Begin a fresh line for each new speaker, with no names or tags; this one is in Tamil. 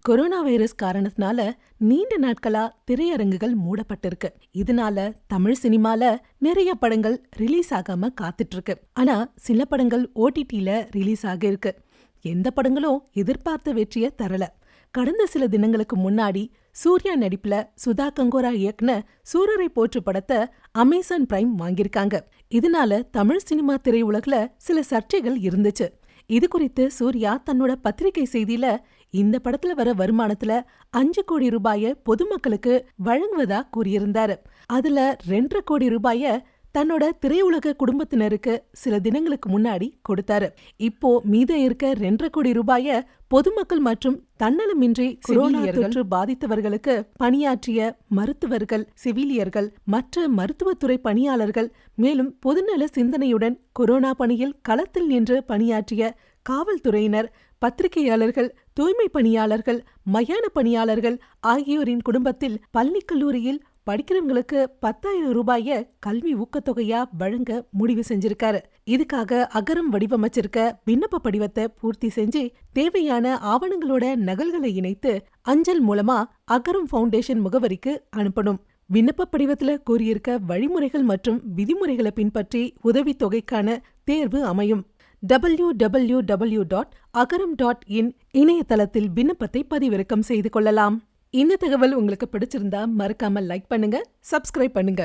கொரோனா வைரஸ் காரணத்தினால நீண்ட நாட்களா திரையரங்குகள் மூடப்பட்டிருக்கு. இதனால தமிழ் சினிமால நிறைய படங்கள் ரிலீஸ் ஆகாம காத்துட்டு இருக்கு. ஆனா சில படங்கள் OTTல ரிலீஸ் ஆகிருக்கு. எந்த படங்களும் எதிர்பார்த்த வெற்றியை தரல. கடந்த சில தினங்களுக்கு முன்னாடி சூர்யா நடிப்புல சுதா கங்கோரா இயக்குன சூரரை போற்று படத்தை அமேசான் பிரைம் வாங்கியிருக்காங்க. இதனால தமிழ் சினிமா திரையுலகில் சில சர்ச்சைகள் இருந்துச்சு. இது குறித்து சூர்யா தன்னோட பத்திரிகை செய்தியில இந்த படத்துல வர வருமானத்துல 5 கோடி ரூபாய பொதுமக்களுக்கு வழங்குவதா கூறியிருந்தாரு. அதுல 2.5 கோடி ரூபாய தன்னோட திரையுலக குடும்பத்தினருக்கு சில தினங்களுக்கு முன்னாடி கொடுத்தாரு. இப்போ மீதம் இருக்க 2.5 கோடி ரூபாய பொதுமக்கள் மற்றும் தன்னலமின்றி கொரோனா தொற்று பாதித்தவர்களுக்கு பணியாற்றிய மருத்துவர்கள், செவிலியர்கள், மற்ற மருத்துவத்துறை பணியாளர்கள், மேலும் பொதுநல சிந்தனையுடன் கொரோனா பணியில் களத்தில் நின்று பணியாற்றிய காவல்துறையினர், பத்திரிகையாளர்கள், தூய்மை பணியாளர்கள், மயான பணியாளர்கள் ஆகியோரின் குடும்பத்தில் பள்ளி கல்லூரியில் படிக்கிறவங்களுக்கு 10,000 ரூபாய கல்வி ஊக்கத்தொகையா வழங்க முடிவு செஞ்சிருக்காரு. இதுக்காக அகரம் வடிவமைச்சிருக்க விண்ணப்ப படிவத்தை பூர்த்தி செஞ்சு தேவையான ஆவணங்களோட நகல்களை இணைத்து அஞ்சல் மூலமா அகரம் ஃபவுண்டேஷன் முகவரிக்கு அனுப்பணும். விண்ணப்ப படிவத்துல கூறியிருக்க வழிமுறைகள் மற்றும் விதிமுறைகளை பின்பற்றி உதவித்தொகைக்கான தேர்வு அமையும். www.agaram.in இணையதளத்தில் விண்ணப்பத்தை பதிவிறக்கம் செய்து கொள்ளலாம். இந்த தகவல் உங்களுக்கு பிடிச்சிருந்தா மறக்காம லைக் பண்ணுங்க, சப்ஸ்கிரைப் பண்ணுங்க.